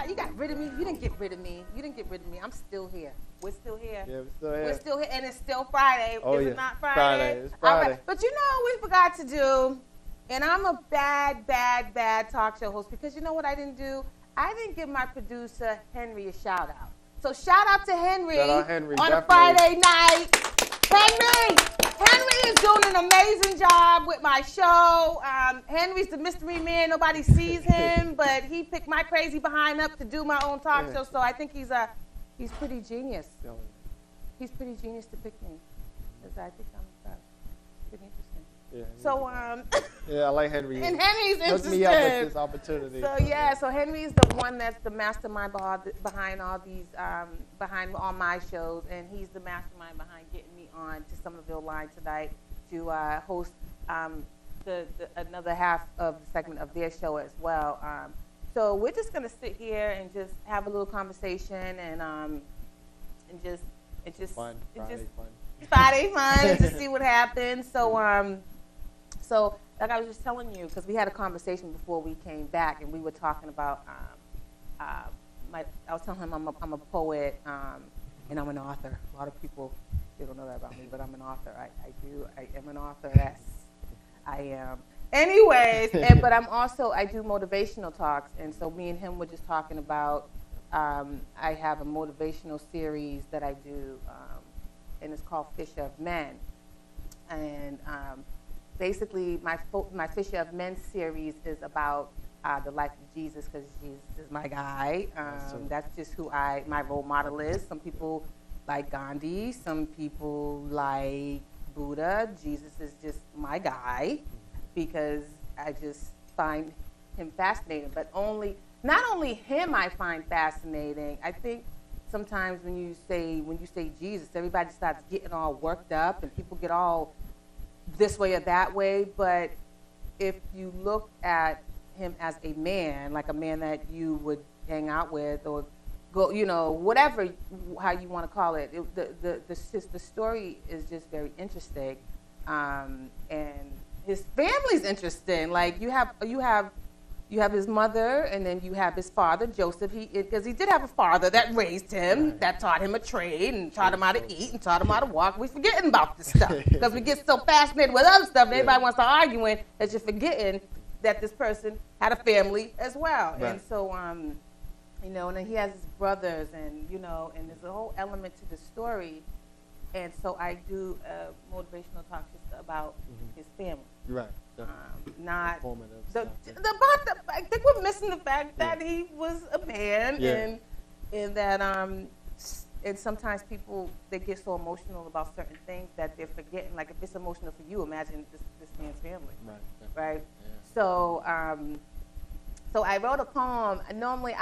You got rid of me. You didn't get rid of me. You didn't get rid of me. I'm still here. We're still here. Yeah, we're still here. We're still here, and it's still Friday. Oh, Is yeah. it not Friday? Friday. It's Friday. Right. But you know what we forgot to do? And I'm a bad talk show host because you know what I didn't do? I didn't give my producer, Henry, a shout out. So shout out to Henry, Henry on a Friday night. Henry is doing an amazing job with my show. Henry's the mystery man. Nobody sees him, but he picked my crazy behind up to do my own talk show. So I think he's pretty genius. He's pretty genius to pick me, because I think I'm pretty interesting. Yeah, so yeah, I like Henry. And Henry's interested. Hooked me up with this opportunity. So yeah, so Henry's the one that's the mastermind behind all these, behind all my shows, and he's the mastermind behind getting me on to Somerville Line tonight to host another half of the segment of their show as well. So we're just gonna sit here and just have a little conversation and just Friday fun and just see what happens. So like I was just telling you, because we had a conversation before we came back, and we were talking about I was telling him I'm a poet and I'm an author. A lot of people, they don't know that about me, but I'm an author. I am an author. Yes, I am. Anyways, but I do motivational talks, and so me and him were just talking about. I have a motivational series that I do, and it's called Fisher of Men, and basically my Fisher of Men series is about the life of Jesus, because Jesus is my guy. That's just who my role model is. Some people like Gandhi, some people like Buddha. Jesus is just my guy because I just find him fascinating, but not only him I find fascinating. I think sometimes when you say Jesus, everybody starts getting all worked up and people get all this way or that way. But if you look at him as a man, like a man that you would hang out with or go, whatever, how you want to call it, the story is just very interesting, and his family's interesting. Like you have his mother, and then you have his father, Joseph. Because he did have a father that raised him, that taught him a trade, and taught him how to eat, and taught him how to walk. We're forgetting about this stuff because we get so fascinated with other stuff. And everybody wants to arguing that you're forgetting that this person had a family as well. Right. And so, and then he has his brothers, and and there's a whole element to the story. And so I do a motivational talk just about his family. Right. Not I think we're missing the fact that he was a man, and that and sometimes people, they get so emotional about certain things that they're forgetting. Like if it's emotional for you, imagine this man's family. Right. Yeah. So I wrote a poem. I normally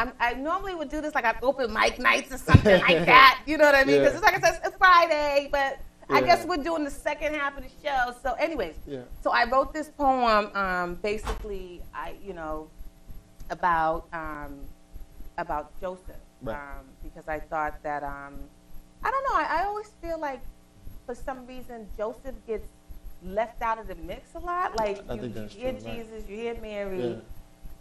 would do this like on open mic nights or something like that. You know what I mean? Because it's like I said, it's Friday, but I guess we're doing the second half of the show. So anyways, so I wrote this poem basically about Joseph, because I thought that I don't know, I always feel like for some reason Joseph gets left out of the mix a lot. Like you hear Jesus, you hear Mary,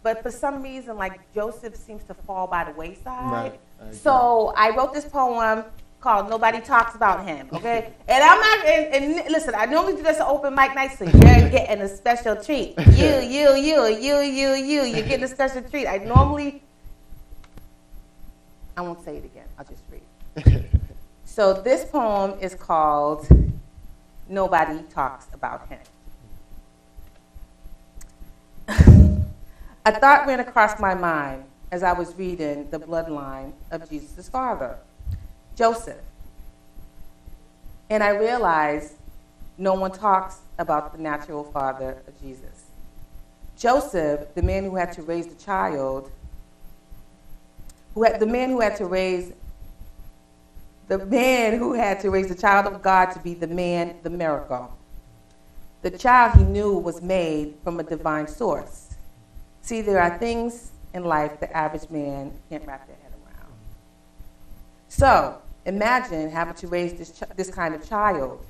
but for some reason like Joseph seems to fall by the wayside. So I wrote this poem called Nobody Talks About Him, okay? And I'm not, and listen, I normally do this at open mic night, so you're getting a special treat. You're getting a special treat. I won't say it again, I'll just read. So this poem is called Nobody Talks About Him. A thought ran across my mind as I was reading the bloodline of Jesus' father, Joseph. And I realized no one talks about the natural father of Jesus. Joseph, the man who had to raise the child, the man who had to raise the child of God to be the miracle. The child he knew was made from a divine source. See, there are things in life the average man can't wrap their head around. So imagine having to raise this kind of child.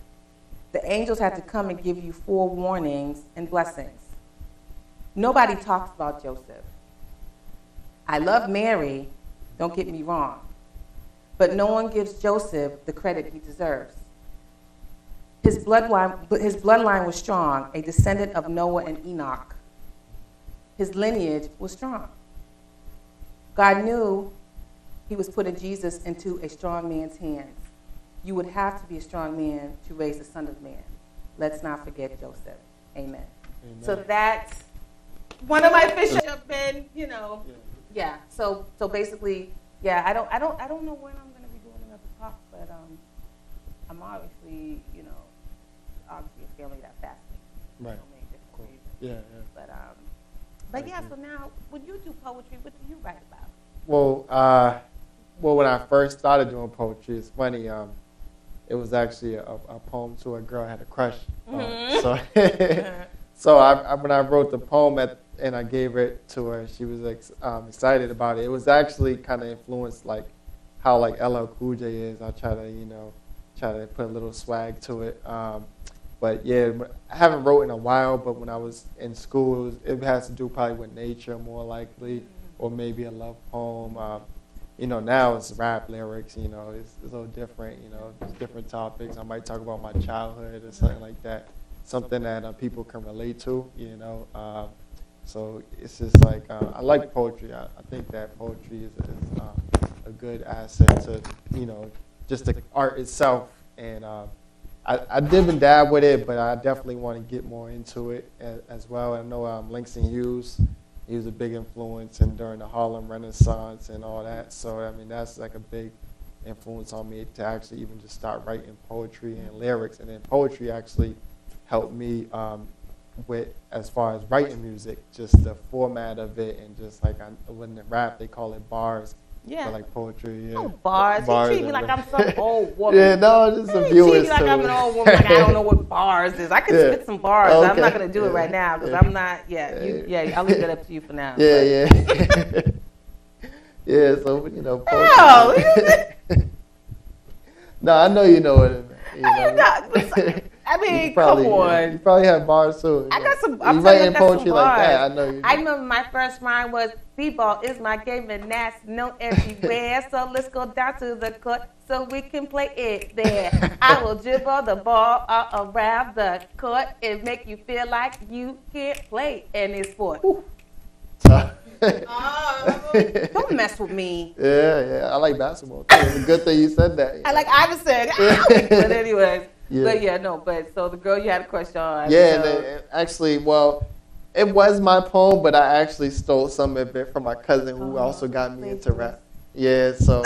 The angels had to come and give you forewarnings and blessings. Nobody talks about Joseph. I love Mary, don't get me wrong, but no one gives Joseph the credit he deserves. His bloodline was strong, a descendant of Noah and Enoch. His lineage was strong. God knew he was putting Jesus into a strong man's hands. You would have to be a strong man to raise the Son of Man. Let's not forget Joseph. Amen. Amen. So that's one of my fish have been, yeah. So basically, yeah. I don't know when I'm going to be doing another talk, but I'm obviously, obviously a family that fasts me. Right. So many different reasons. Yeah. But yeah. So now, when you do poetry, what do you write about? Well, when I first started doing poetry, it's funny. It was actually a poem to a girl I had a crush on. So when I wrote the poem and I gave it to her, she was excited about it. It was actually kind of influenced like how like LL Cool J is. I try to put a little swag to it. But yeah, I haven't wrote in a while. But when I was in school, it has to do probably with nature more likely, or maybe a love poem. Now it's rap lyrics, it's a little different, there's different topics. I might talk about my childhood or something like that, something that people can relate to, So it's just like, I like poetry. I think that poetry is a good asset to, just the art itself. And I dib and dab with it, but I definitely want to get more into it as well. I know Langston Hughes. He was a big influence during the Harlem Renaissance and all that. So, I mean, that's like a big influence on me to actually even just start writing poetry and lyrics. And then poetry actually helped me with, as far as writing music, just the format of it. And just like, when the rap, they call it bars. Yeah. But like poetry, yeah. Oh, bars. You treat me like I'm some old woman. Yeah, no, just some viewers. viewers. You treat me like I'm an old woman. Like I don't know what bars is. I can spit some bars. Okay. I'm not going to do it right now because I'm not. Yeah, I'll leave that up to you for now. Yeah. Yeah, so poetry. No. No, I know you know what it means. I mean, come on. You probably have bars too. I got some. I'm writing poetry like that. I know you do. I remember my first rhyme was "B-ball is my game and that's known everywhere. So let's go down to the court so we can play it there. I will dribble the ball all around the court and make you feel like you can't play any sport." Don't mess with me. Yeah. I like basketball too. It's a good thing you said that. I like Iverson. But anyways. Yeah. But so the girl you had a crush on. Yeah, actually, well, it was my poem, but I actually stole some of it from my cousin who also got me into rap. Yeah, so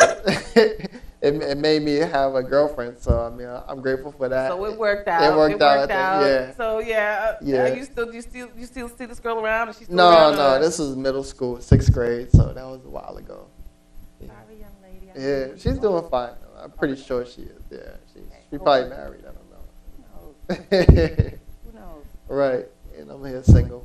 it made me have a girlfriend. So I mean, I'm grateful for that. So it worked out. It worked out. Yeah. So yeah. You still see this girl around? And she's still around? No. This was middle school, 6th grade. So that was a while ago. Yeah. Sorry, young lady. Yeah, she's doing fine. I'm pretty sure she is. Yeah, she's probably married. I don't know. Who knows? Right, and I'm here single.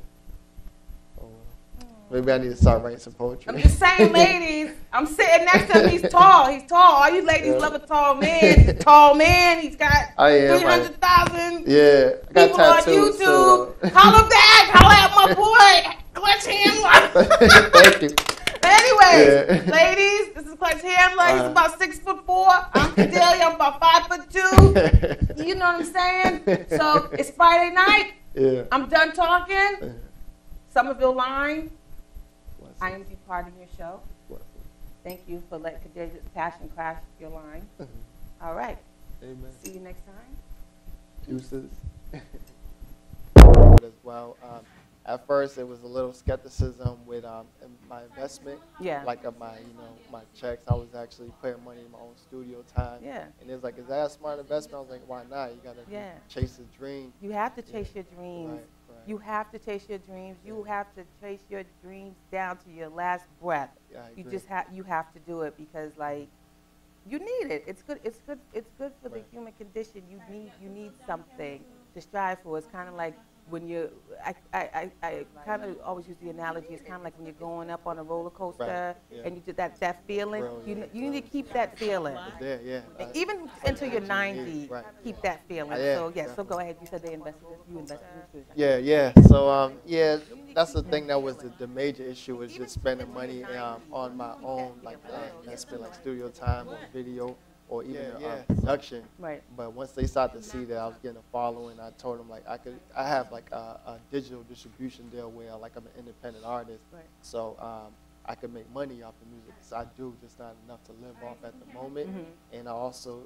Maybe I need to start writing some poetry. I'm just saying, ladies. I'm sitting next to him. He's tall. All you ladies love a tall man. He's a tall man. He's got 300,000 people on YouTube. So. Holla back. Holla at my boy, Clutch Handla. Thank you. Anyways, ladies, this is Clutch Handla. He's about 6'4". I'm Cordelia. I'm about 5'2". You know what I'm saying? So it's Friday night. Yeah. I'm done talking. Somerville line. I am departing your show. Thank you for letting Cordelia's passion crash your line. All right. Amen. See you next time. Deuces. As well. At first, it was a little skepticism with my investment. Yeah. Like my checks. I was actually putting money in my own studio time. Yeah. And it's like, is that a smart investment? I was like, why not? You gotta chase the dream. You have to chase your dreams. Right. You have to chase your dreams. You have to chase your dreams down to your last breath. Yeah, I agree. You have to do it because like you need it. It's good for the human condition. You need something to strive for. It's kind of like when you, I kind of always use the analogy. It's kind of like when you're going up on a roller coaster, Yeah. and you do that feeling. Brilliant, You need to keep that feeling. There, yeah. Even until you're 90, Right. keep that feeling. Yeah, So yes, so definitely. go ahead. You said they invested. You invested in food. Yeah. So yeah, that's the thing that was the major issue was just spending money on my own, like I spend like studio time on video or even production. Right. But once they started to see that I was getting a following, I told them like I have like a digital distribution deal where like I'm an independent artist, Right. so I could make money off the music. So I do, just not enough to live off at the moment. And I also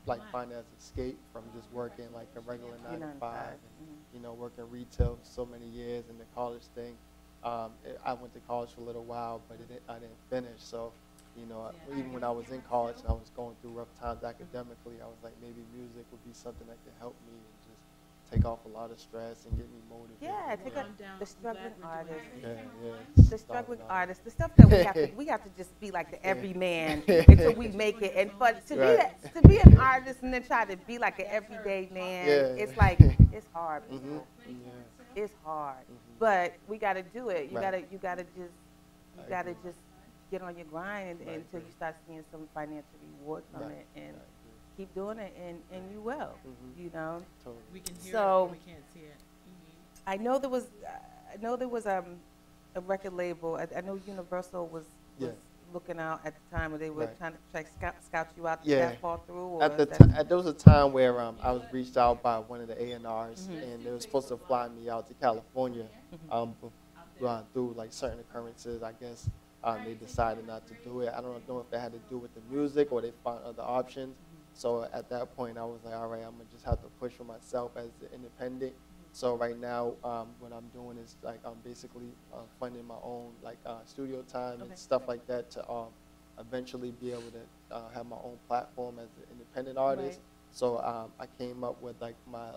like find as escape from just working like a regular 9 to 5, and, you know, working retail so many years and the college thing. I went to college for a little while, but I didn't finish. So, you know, even when I was in college and I was going through rough times academically, I was like, maybe music would be something that could help me and just take off a lot of stress and get me motivated. Yeah, take up the struggling artist. Yeah. The struggling artist, the stuff that we have to just be like the everyman until we make it. And but to be an artist and then try to be like an everyday man, it's like it's hard. It's hard, but we got to do it. You gotta just get on your grind until you start seeing some financial reward from it, and keep doing it, and you will. You know. Totally. We can hear So, it, but we can't see it. I know there was a record label. I know Universal was looking out at the time, where they were trying to scout you out. Did that fall through? Or there was a time where I was reached out by one of the A&Rs, and they were supposed to fly me out to California through like certain occurrences, I guess. They decided not to do it. I don't know if it had to do with the music or they found other options. So at that point, I was like, all right, I'm going to just have to push for myself as the independent. So right now, what I'm doing is like I'm basically funding my own like studio time and stuff like that to eventually be able to have my own platform as an independent artist. So I came up with like my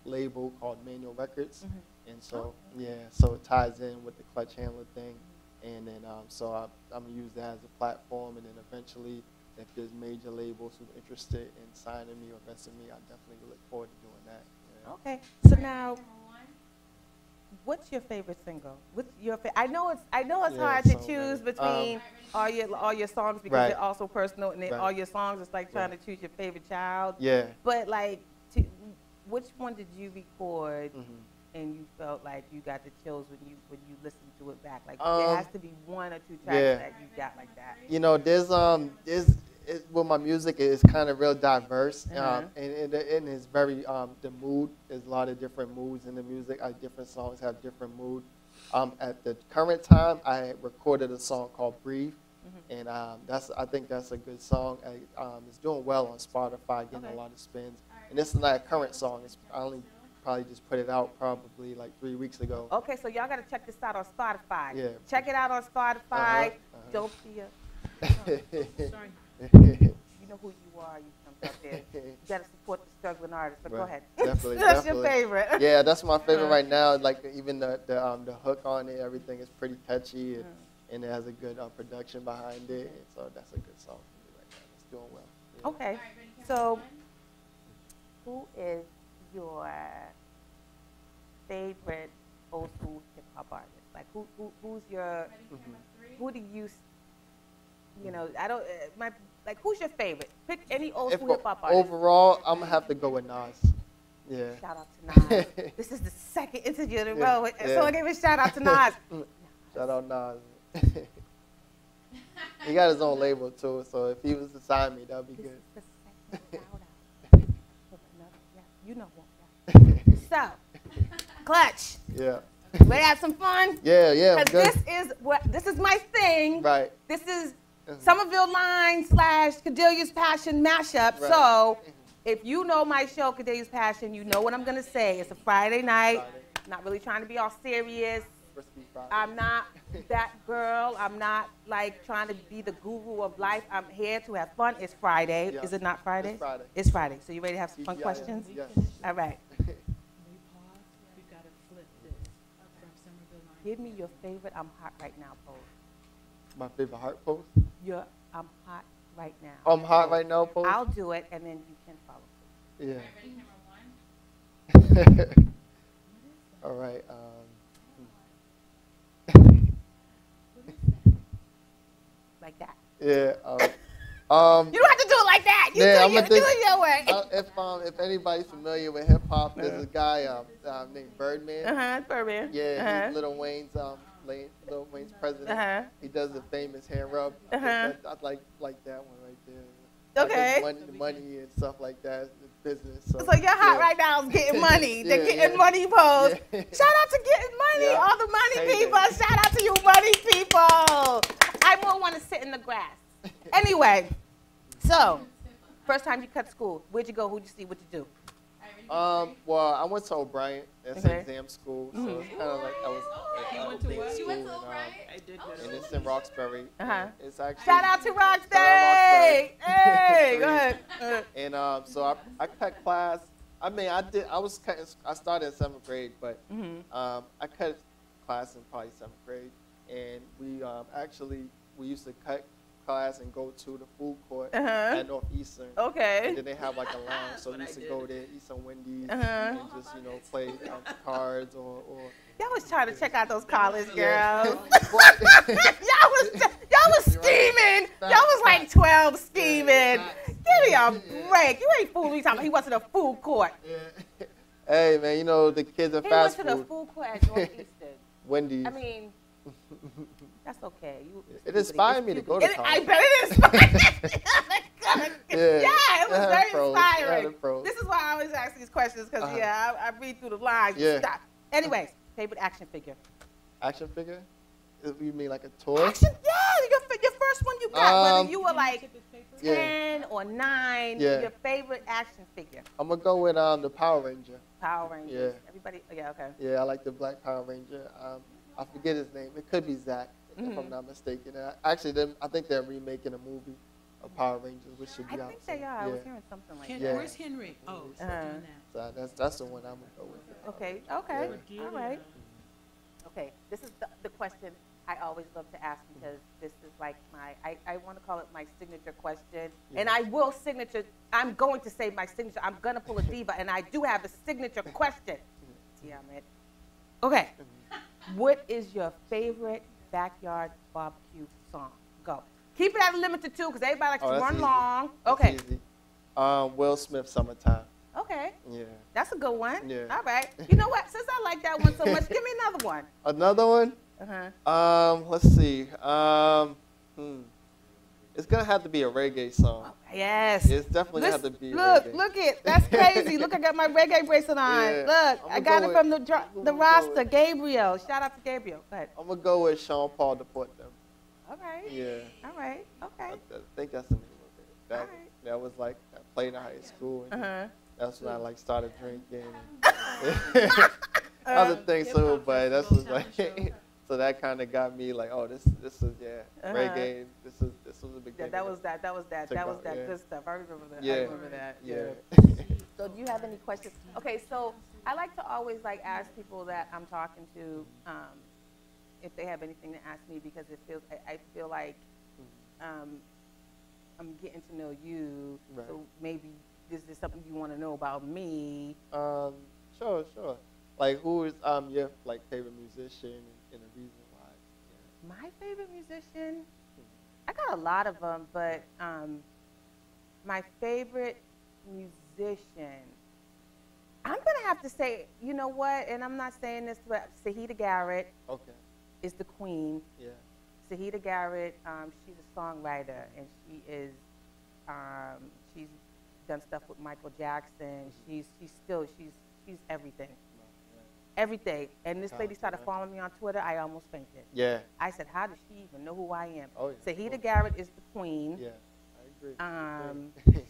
label called Manual Records, and so so it ties in with the Clutch Handler thing. And then, so I'm going to use that as a platform, and then eventually, if there's major labels who are interested in signing me or investing in me, I definitely look forward to doing that. Yeah. Okay. So now, what's your favorite single? What's your I know it's hard to choose between all your songs because they're also personal, and then all your songs it's like trying to choose your favorite child. Yeah. But like, which one did you record? And you felt like you got the chills when you listened to it back? Like there has to be one or two tracks that you got like that. You know, there's well, my music is kind of real diverse, and it's very the mood. There's a lot of different moods in the music. Different songs have different mood. At the current time, I recorded a song called "Breathe," and I think that's a good song. It's doing well on Spotify, getting a lot of spins. And this is not a current song. I only probably just put it out probably like 3 weeks ago. Okay, so y'all got to check this out on Spotify. Yeah. Check it out on Spotify. Don't be Sorry. you know who you are. You come out there. You got to support the struggling artist. But go ahead. Definitely. That's your favorite. Yeah, that's my favorite right now. Like even the hook on it, everything is pretty catchy, and it has a good production behind it. And so that's a good song for me right now. It's doing well. Yeah. Okay. So who is your favorite old school hip hop artist? Like who's your who do you know, I don't like who's your favorite? Pick any old school hip hop artist. Overall, I'm gonna have to go with Nas. Yeah. Shout out to Nas. This is the second interview in a row. Someone gave a shout out to Nas. Shout out Nas. He got his own label too, so if he was to sign me, that'd be good. This is the second shout out. You know what? So, Clutch. Yeah. Ready to have some fun? Yeah. Because this is my thing. Right. This is Somerville Line / Cordelia's Passion mashup. Right. So, if you know my show, Cordelia's Passion, you know what I'm gonna say. It's a Friday night. Not really trying to be all serious. I'm not that girl. I'm not like trying to be the guru of life. I'm here to have fun. It's Friday. Yeah. Is it not Friday? It's Friday. It's Friday. So you ready to have some fun questions? Yes. All right. We pause. We gotta flip this from Somerville Line. Give me your favorite I'm hot right now pose. My favorite heart pose? Your I'm hot right now. I'm hot right now pose? I'll do it and then you can follow. Yeah. Ready, number one. All right. Like that. Yeah. You don't have to do it like that. You Yeah, do, I'm you gonna do think. it your way. If anybody's familiar with hip hop, there's a guy named Birdman. Birdman. Yeah, he's Lil Wayne's president. He does the famous hand rub. I like that one right there. Okay. Money and stuff like that. Business. So you're hot right now is getting money. They're getting money pose. Yeah. Shout out to getting money. All the money people. Shout out to you money people. I won't want to sit in the grass. Anyway, so first time you cut school, where'd you go? Who'd you see? What'd you do? Well, I went to O'Brien. That's an exam school, so it's kind of like I was You at went to big what? school, You went to and, O'Brien? I did. and it's in Roxbury. It's actually Shout out to Roxbury. Hey, go ahead. And so I cut class. I mean, I started in 7th grade, but I cut class in probably 7th grade, and we used to cut class and go to the food court at Northeastern. Okay. And then they have like a lounge, so we used to go there, eat some Wendy's, and just play cards or. Y'all was trying to check out those college girls. Yeah. y'all was scheming. Y'all was like 12 scheming. Give me a break. You ain't fooling me talking about he went to the food court. Yeah. Hey man, the kids in fast food. He went to the food court at Northeastern. Wendy's. I mean, that's okay. It inspired me to go to college. I bet it inspired. Yeah, it was very inspiring. This is why I always ask these questions because I read through the lines. Yeah. Stop. Anyways, favorite action figure. Action figure? You mean like a toy? Action? Yeah, your first one you got. Whether you were like 10 or 9, your favorite action figure. I'm gonna go with the Power Ranger. Power Ranger. Yeah. Everybody. Yeah. Okay. Yeah, I like the Black Power Ranger. I forget his name. It could be Zach, if I'm not mistaken. I think they're remaking a movie of Power Rangers, which should be out. I think they are. I was hearing something like that. Where's Henry? Oh, doing that. So that's the one I'm gonna go with. Okay. Yeah. All right. Okay. This is the question I always love to ask because this is like I want to call it my signature question. Yeah. And I will I'm going to say my signature. I'm going to pull a diva, and I do have a signature question. Damn it. Okay. What is your favorite backyard barbecue song? Go. Keep it at a limit to 2 because everybody likes to run easy. long. That's Okay. Easy. Will Smith, Summertime. Okay. Yeah. That's a good one. Yeah. All right. You know what? Since I like that one so much, give me another one. Another one? Let's see. It's gonna have to be a reggae song. Yes. It's definitely gonna have to be reggae. Look it. That's crazy. Look, I got my reggae bracelet on. Yeah. Look, I got it from the roster. Gabriel. Shout out to Gabriel. Go ahead. I'm gonna go with Sean Paul to put them. All right. Yeah. All right. Okay. I think that's the name of it. That was like I played in high school. And that's when I started drinking. Other things too, but that's was like. So that kind of got me like, oh, this is reggae. This was a big thing. That was that good stuff. I remember that. Yeah. I remember that. Yeah. So do you have any questions? Okay, so I like to always ask people that I'm talking to if they have anything to ask me because I feel like I'm getting to know you. Right. So maybe this is something you want to know about me. Sure. Like who is your favorite musician? And the reason why. Yeah. My favorite musician, I got a lot of them, but my favorite musician, I'm gonna have to say, you know what? And I'm not saying this, but Sahida Garrett. Okay. Is the queen. Yeah. Sahida Garrett, she's a songwriter, and she's done stuff with Michael Jackson. She's everything. Everything. And this lady started following me on Twitter. I almost fainted. Yeah. I said, how does she even know who I am? Oh, yeah. Sahida Garrett is the queen. Yeah, I agree.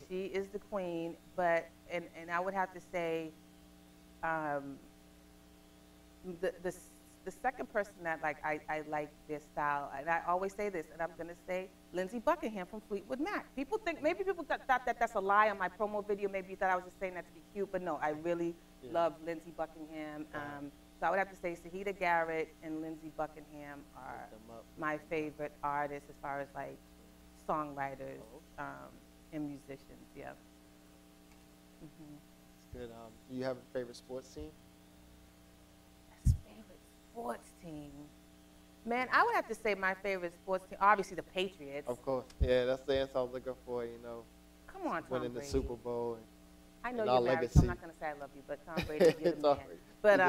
She is the queen. But, and I would have to say, the second person that I like their style, and I always say this, and I'm going to say Lindsey Buckingham from Fleetwood Mac. Maybe people thought that that's a lie on my promo video. Maybe you thought I was just saying that to be cute, but no, I really love Lindsey Buckingham. So I would have to say Sahida Garrett and Lindsey Buckingham are my favorite artists as far as songwriters and musicians. Yeah. It's good. Do you have a favorite sports team? sports team. Man, I would have to say my favorite sports team, obviously the Patriots. Of course. Yeah, that's the answer I was looking for, you know. Come on, Tom winning Brady. the Super Bowl. And I know and you're our married, legacy. so I'm not going to say I love you, but Tom Brady, you're the man. But,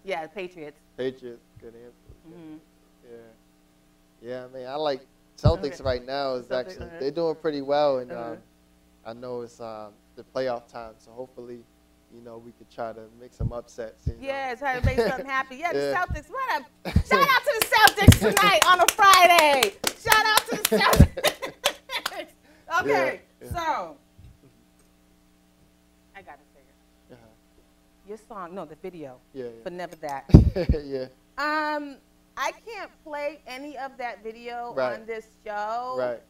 yeah, the Patriots. Patriots, good answer. Mm-hmm. Yeah. Yeah, I mean, I like Celtics right now. Is actually they're doing pretty well, and I know it's the playoff time, so hopefully, you know, we could try to make some upsets. Yeah, try to make something happen. Yeah, the Celtics. What up? Shout out to the Celtics tonight on a Friday. Shout out to the Celtics. Okay, so I gotta say it. Your song, no, the video. For Never That. Yeah. I can't play any of that video Right. on this show. Right.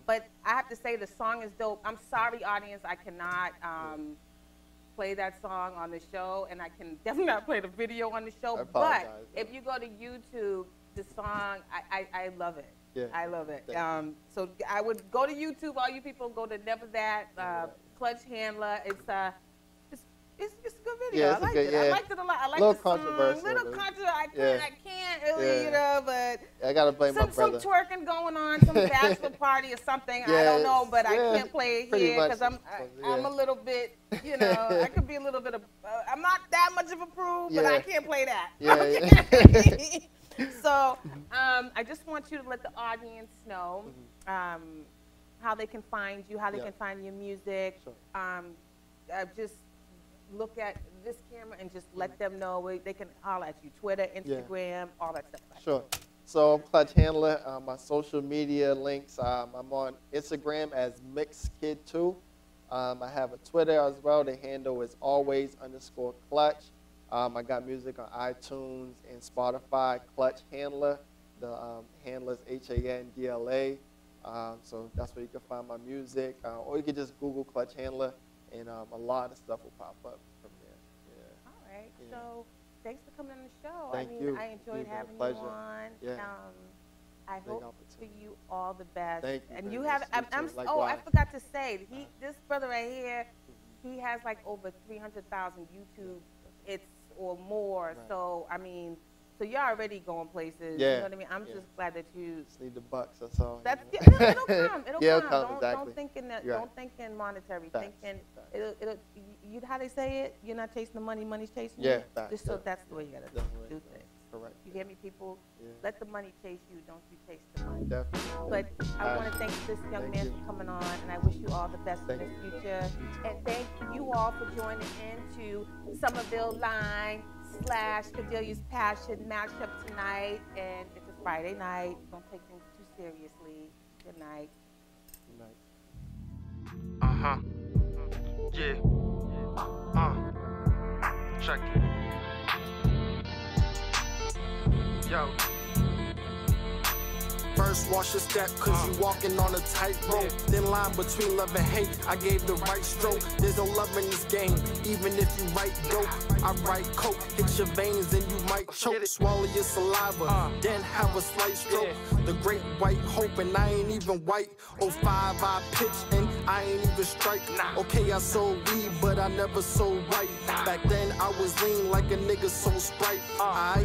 But I have to say the song is dope. I'm sorry, audience, I cannot play that song on the show, and I can definitely not play the video on the show. But if you go to YouTube, the song, I love it. Yeah. I love it. So I would go to YouTube. All you people go to Never That, Clutch Handler. It's a good video. Yeah, I liked it. I liked it a lot. I liked the song. controversial. Little controversial. I can't really, you know, but I gotta blame my brother. Some twerking going on, some bachelor party or something. I don't know, but I can't play it here because I'm a little bit, you know, I could be a little bit of. I'm not that much of a prude, but I can't play that. So I just want you to let the audience know how they can find you, how they can find your music. Just look at this camera and just let them know they can holler at you. Twitter, Instagram, all that stuff. Sure. So I'm Clutch Handler. My social media links, I'm on Instagram as MixKid2. I have a Twitter as well. The handle is always_Clutch. I got music on iTunes and Spotify, Clutch Handler. The handler is HANDLA. So that's where you can find my music. Or you can just Google Clutch Handler, and a lot of stuff will pop up from there. All right. So thanks for coming on the show. Thank you. I enjoyed having you on. I hope for you all the best. Thank you. And you have. I forgot to say, this brother right here, he has like over 300,000 YouTube hits or more. Right. So I mean. So you're already going places. Yeah. You know what I mean? I'm just glad that you just need the bucks. That's all. That's it'll come. It'll come. Don't think in that. Don't think in monetary. Facts. Think in it'll. You how they say it? You're not chasing the money. Money's chasing you. you. Just so that's the way you gotta do things. Correct. You hear me, people? Let the money chase you. Don't you chase the money. Definitely. But I want to thank this young man for coming on, and I wish you all the best in the future. And thank you all for joining into Somerville Line / Cordelia's Passion matchup tonight. And it's a Friday night. Don't take things too seriously. Good night. Good night. Yeah. Check it. Yo. First wash your step, cause you walking on a tightrope. Thin line between love and hate, I gave the right stroke. There's no love in this game, even if you write dope. I write coke, hit your veins and you might choke. Swallow your saliva, then have a slight stroke. The great white hope, and I ain't even white. 05 I pitch and I ain't even strike. Okay, I sold weed, but I never sold right. Back then I was lean like a nigga sold Sprite. I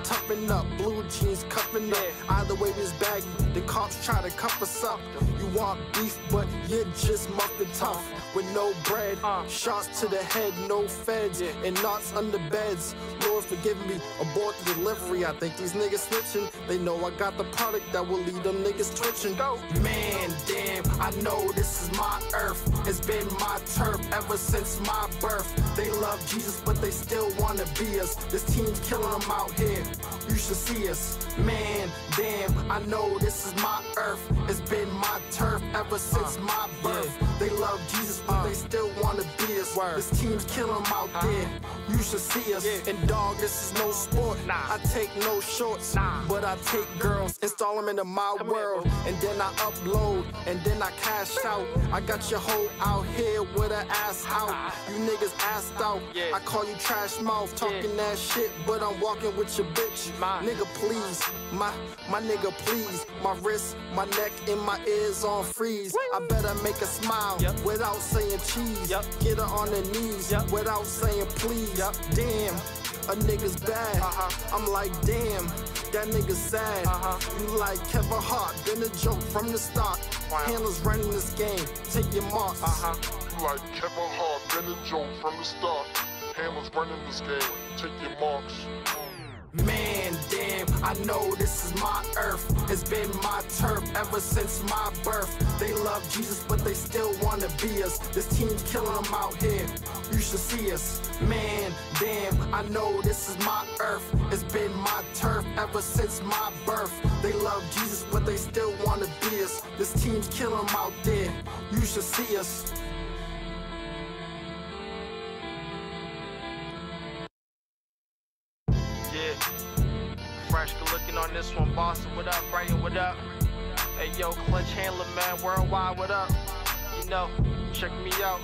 toughen up, blue jeans cuffing up. Either way was baggy, the cops try to cuff us up. You want beef, but you're just muffin tough. With no bread, shots to the head, no feds, and knots under beds. Lord forgive me, abort the delivery. I think these niggas snitching. They know I got the product that will leave them niggas twitching. Man, damn, I know this is my earth. It's been my turf ever since my birth. They love Jesus, but they still wanna be us. This team's killing them out here. You should see us. Man, damn, I know this is my earth. It's been my turf ever since my birth. They love Jesus, but they still wanna be us. This team's killing them out there. You should see us. And dog, this is no sport. I take no shorts, but I take girls, install them into my world, and then I upload, and then I cash out. I got your hoe out here with her ass out. You niggas assed out. I call you trash mouth, talking that shit, but I'm walking with your bitch. Nigga, please, my nigga, please. My wrist, my neck, and my ears on freeze. I better make her smile without saying cheese. Get her on her knees without saying please. Damn, a nigga's bad. I'm like, damn, that nigga's sad. You like Kevin Hart, been a joke from the start. Handlers running this game, take your marks. You like Kevin Hart, been a joke from the start. Handlers running this game, take your marks. Man, damn, I know this is my earth. It's been my turf ever since my birth. They love Jesus, but they still wanna be us. This team's killing them out here. You should see us. Man, damn, I know this is my earth. It's been my turf ever since my birth. They love Jesus, but they still wanna be us. This team's killing them out there. You should see us. Yeah, fresh good looking on this one. Boston, what up? Brighton, what up? Hey yo, Clutch Handler, man, worldwide, what up? You know, check me out.